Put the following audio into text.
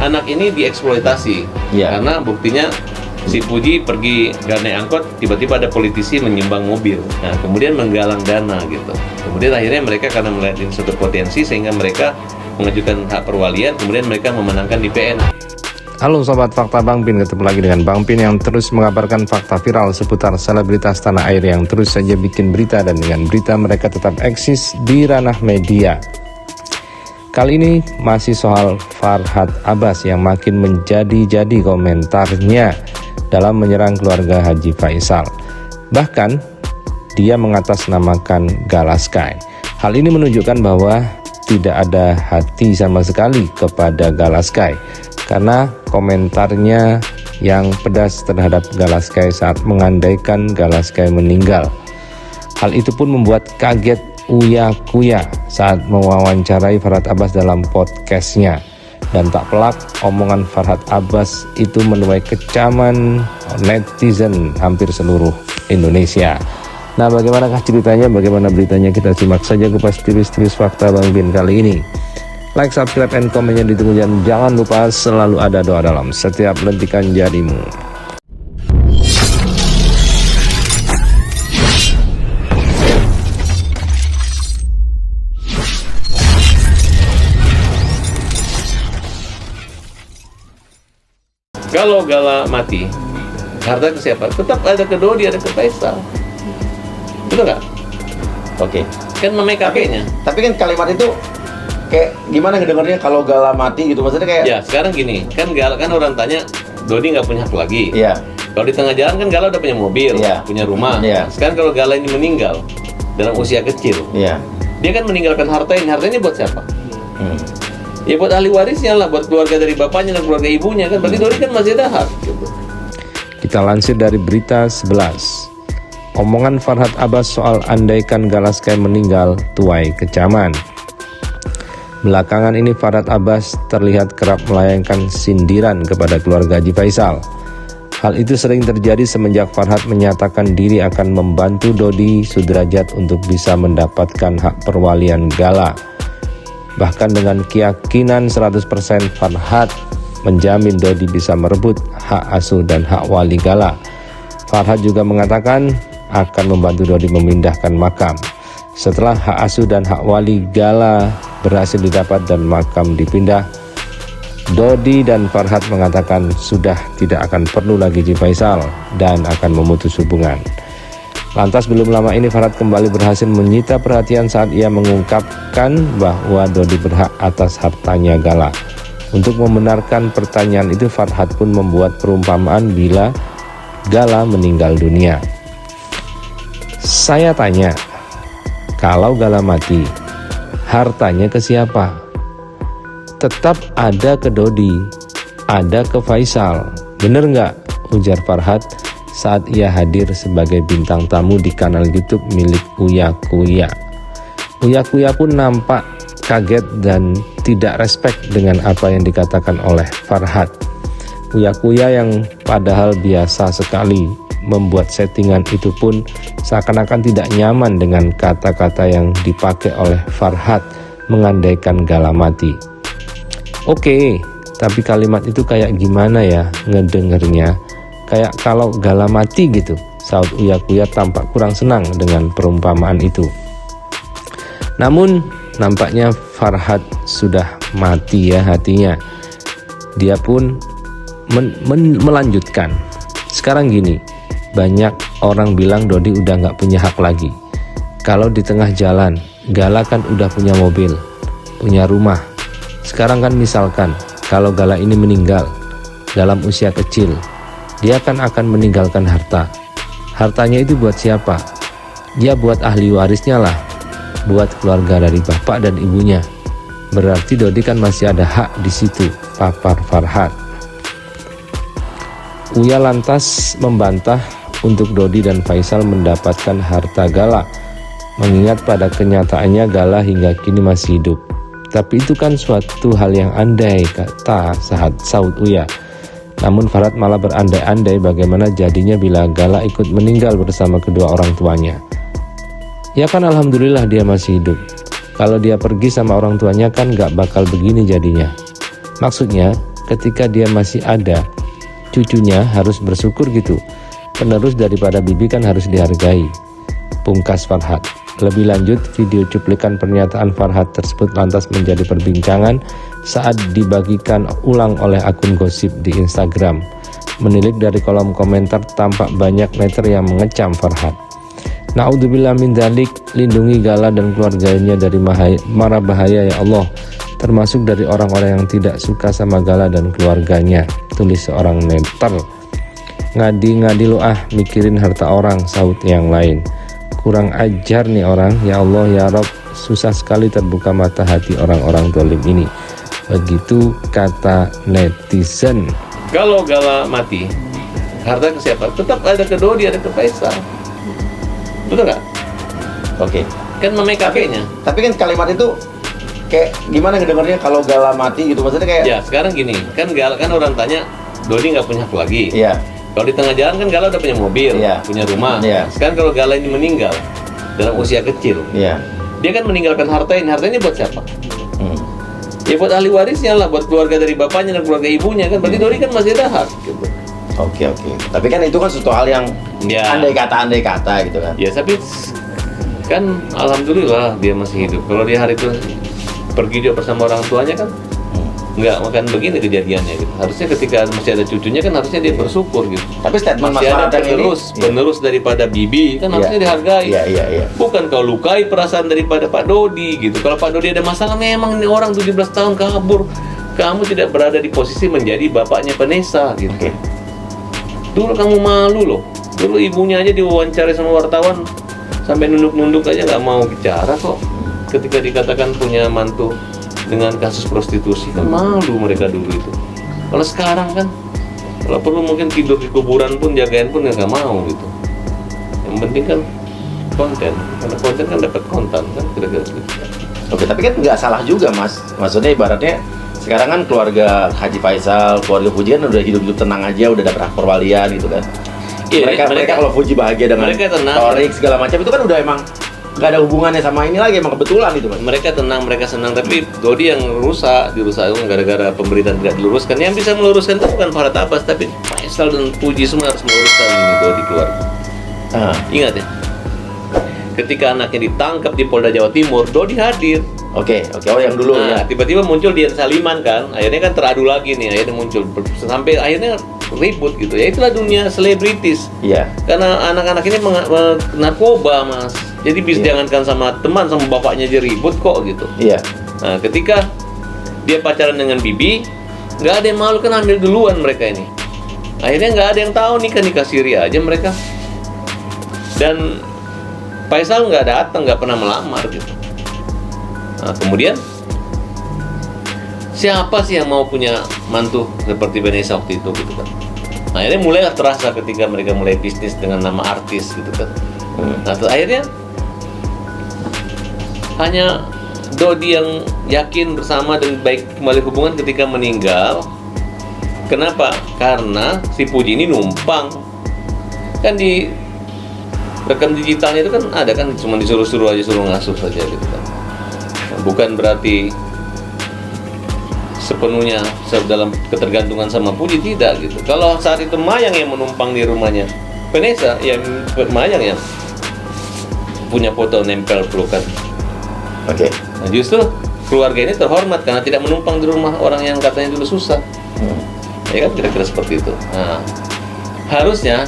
anak ini dieksploitasi. Karena buktinya si Puji pergi gak naik angkot, tiba-tiba ada politisi menyumbang mobil. Nah, kemudian menggalang dana gitu. Kemudian akhirnya mereka karena melihat ini suatu potensi sehingga mereka mengajukan hak perwalian, kemudian mereka memenangkan di PN. Halo Sobat Fakta Bang Pin, ketemu lagi dengan Bang Pin yang terus mengabarkan fakta viral seputar selebritas tanah air yang terus saja bikin berita, dan dengan berita mereka tetap eksis di ranah media. Kali ini masih soal Farhad Abbas yang makin menjadi-jadi komentarnya dalam menyerang keluarga Haji Faisal. Bahkan dia mengatasnamakan Gala Sky. Hal ini menunjukkan bahwa tidak ada hati sama sekali kepada Gala Sky, karena komentarnya yang pedas terhadap Gala Sky saat mengandaikan Gala Sky meninggal. Hal itu pun membuat kaget Uya Kuya saat mewawancarai Farhad Abbas dalam podcastnya. Dan tak pelak, omongan Farhad Abbas itu menuai kecaman netizen hampir seluruh Indonesia. Nah, bagaimanakah ceritanya, bagaimana beritanya, kita simak saja kupas tipis-tipis fakta Bang Bin kali ini. Like, subscribe, and komennya ditunggu, dan jangan lupa selalu ada doa dalam setiap lentikan jarimu. Kalau Gala mati, harta ke siapa? Tetap ada ke Dodi, ada ke Faisal. Betul nggak? Oke. Kan memakai kakeknya. Tapi kan kalimat itu kayak gimana ngedengarnya kalau Gala mati gitu, maksudnya kayak. Ya sekarang gini, kan Gala, kan orang tanya Dodi nggak punya hak lagi. Iya. Kalau di tengah jalan kan Gala udah punya mobil, punya rumah. Sekarang kalau Gala ini meninggal dalam usia kecil, dia kan meninggalkan harta ini buat siapa? Ya buat ahli warisnya lah, buat keluarga dari bapaknya dan keluarga ibunya kan. Berarti Dodi kan masih ada hak gitu. Kita lansir dari berita 11. Omongan Farhad Abbas soal andaikan Gala Sky meninggal tuai kecaman. Belakangan ini Farhad Abbas terlihat kerap melayangkan sindiran kepada keluarga Haji Faisal. Hal itu sering terjadi semenjak Farhad menyatakan diri akan membantu Dodi Sudrajat untuk bisa mendapatkan hak perwalian Gala. Bahkan dengan keyakinan 100% Farhad menjamin Dodi bisa merebut hak asuh dan hak wali Gala. Farhad juga mengatakan akan membantu Dodi memindahkan makam. Setelah hak asuh dan hak wali Gala berhasil didapat dan makam dipindah, Dodi dan Farhad mengatakan sudah tidak akan perlu lagi Haji Faisal dan akan memutus hubungan. Lantas belum lama ini Farhad kembali berhasil menyita perhatian saat ia mengungkapkan bahwa Dodi berhak atas hartanya Gala. Untuk membenarkan pertanyaan itu, Farhad pun membuat perumpamaan bila Gala meninggal dunia. Saya tanya, kalau Gala mati, hartanya ke siapa? Tetap ada ke Dodi, ada ke Faisal. Bener nggak? Ujar Farhad saat ia hadir sebagai bintang tamu di kanal YouTube milik Uya Kuya. Uya Kuya pun nampak kaget dan tidak respect dengan apa yang dikatakan oleh Farhad. Uya Kuya yang padahal biasa sekali membuat settingan itu pun seakan-akan tidak nyaman dengan kata-kata yang dipakai oleh Farhad mengandaikan Gala mati. Oke, tapi kalimat itu kayak gimana ya ngedengernya? Kayak kalau Gala mati gitu, saut Uya Kuya tampak kurang senang dengan perumpamaan itu. Namun nampaknya Farhad sudah mati ya hatinya. Dia pun melanjutkan. Sekarang gini, banyak orang bilang Dodi udah nggak punya hak lagi. Kalau di tengah jalan, Gala kan udah punya mobil, punya rumah. Sekarang kan misalkan kalau Gala ini meninggal dalam usia kecil, dia kan akan meninggalkan harta. Hartanya itu buat siapa? Dia buat ahli warisnya lah, buat keluarga dari bapak dan ibunya. Berarti Dodi kan masih ada hak di situ, papar Farhad. Uya lantas membantah untuk Dodi dan Faisal mendapatkan harta Gala, mengingat pada kenyataannya Gala hingga kini masih hidup. Tapi itu kan suatu hal yang andai, kata saud Uya. Namun Farhad malah berandai-andai bagaimana jadinya bila Gala ikut meninggal bersama kedua orang tuanya. Ya kan alhamdulillah dia masih hidup. Kalau dia pergi sama orang tuanya kan gak bakal begini jadinya. Maksudnya ketika dia masih ada cucunya harus bersyukur gitu. Penerus daripada bibi kan harus dihargai, pungkas Farhad. Lebih lanjut, video cuplikan pernyataan Farhad tersebut lantas menjadi perbincangan saat dibagikan ulang oleh akun gosip di Instagram. Menilik dari kolom komentar, tampak banyak netter yang mengecam Farhad. Na'udzubillah min dzalik, lindungi Gala dan keluarganya dari mara bahaya ya Allah, termasuk dari orang-orang yang tidak suka sama Gala dan keluarganya, tulis seorang netter. Ngadi-ngadi lo mikirin harta orang, sahut yang lain. Kurang ajar nih orang, ya Allah ya Rob, susah sekali terbuka mata hati orang-orang zalim ini. Begitu kata netizen. Kalau Gala mati, harta ke siapa? Tetap ada ke Dodi, ada ke Faisal. Betul nggak? Oke. Kan mamai kakeknya. Tapi kan kalimat itu kayak gimana ngedengarnya kalau Gala mati gitu, maksudnya kayak Ya sekarang gini, kan Gala, kan orang tanya Dodi nggak punya hak lagi. iya. Kalau di tengah jalan kan Gala udah punya mobil, Iya. punya rumah. Iya. Sekarang kalau Gala ini meninggal dalam usia kecil, Iya. dia kan meninggalkan hartanya buat siapa? Ya buat ahli warisnya lah, buat keluarga dari bapaknya dan keluarga ibunya kan. Berarti Dodi kan masih ada hak gitu. Oke. Tapi kan itu kan suatu hal yang Ya. andai kata gitu kan. Ya tapi kan alhamdulillah dia masih hidup. Kalau dia hari itu pergi dia bersama orang tuanya kan nggak makan begini kejadiannya gitu. Harusnya ketika masih ada cucunya kan harusnya dia bersyukur gitu. Tapi statement Mas Masih ada Farhad yang penerus dari bibi kan Iya. harusnya dihargai. Iya. Bukan kau lukai perasaan daripada Pak Dodi gitu. Kalau Pak Dodi ada masalah, memang ini orang 17 tahun kabur, kamu tidak berada di posisi menjadi bapaknya Vanessa gitu. Oke. Dulu kamu malu loh. Dulu ibunya aja diwawancara sama wartawan sampai nunduk-nunduk aja nggak mau bicara kok. Ketika dikatakan punya mantu dengan kasus prostitusi kan malu mereka dulu itu. Kalau sekarang kan, kalau perlu mungkin tidur di kuburan pun, jagain pun nggak mau gitu. Yang penting kan konten, karena konten kan dapat konten kan kira-kira gitu. Oke, tapi kan nggak salah juga Mas. Maksudnya ibaratnya sekarang kan keluarga Haji Faisal, keluarga Fuji kan udah hidup tenang aja, udah dapat hak perwalian gitu kan. Iya, mereka kalau Fuji bahagia dengan mereka tenang. Torik segala macam itu kan udah emang nggak ada hubungannya sama ini lagi, emang kebetulan itu Mas. Mereka tenang, mereka senang, tapi Dodi yang dirusak gara-gara pemberitaan tidak diluruskan. Yang bisa meluruskan itu bukan Farhad Abbas, tapi Faisal dan Puji semua harus meluruskan ini Dodi keluar. Ingat ya, ketika anaknya ditangkap di Polda Jawa Timur, Dodi hadir. Oke, oh yang dulu ya. Tiba-tiba muncul Dian Saliman kan, akhirnya kan teradu lagi nih, akhirnya muncul sampai akhirnya ribut gitu. Ya itulah dunia selebritis. Iya. Karena anak-anak ini narkoba Mas. Jadi bisa jangankan sama teman, sama bapaknya aja ribut kok gitu. Iya. Nah, ketika dia pacaran dengan Bibi, nggak ada yang malu kan ambil duluan mereka ini. Akhirnya nggak ada yang tahu nikah siri aja mereka. Dan Faisal nggak datang, nggak pernah melamar gitu. Nah, kemudian siapa sih yang mau punya mantu seperti Vanessa waktu itu gitu kan? Nah, akhirnya mulai terasa ketika mereka mulai bisnis dengan nama artis gitu kan. Nah, akhirnya hanya Dodi yang yakin bersama dan baik kembali hubungan ketika meninggal. Kenapa? Karena si Puji ini numpang. Kan di rekam digitalnya itu kan ada kan, cuma disuruh-suruh aja, suruh ngasuh saja gitu kan. Bukan berarti sepenuhnya dalam ketergantungan sama Puji, tidak gitu. Kalau saat itu Mayang yang menumpang di rumahnya Vanessa, ya Mayang yang punya foto nempel pelukan. Oke. Nah, justru keluarga ini terhormat karena tidak menumpang di rumah orang yang katanya dulu susah. Ya kan, kira-kira seperti itu. Nah, harusnya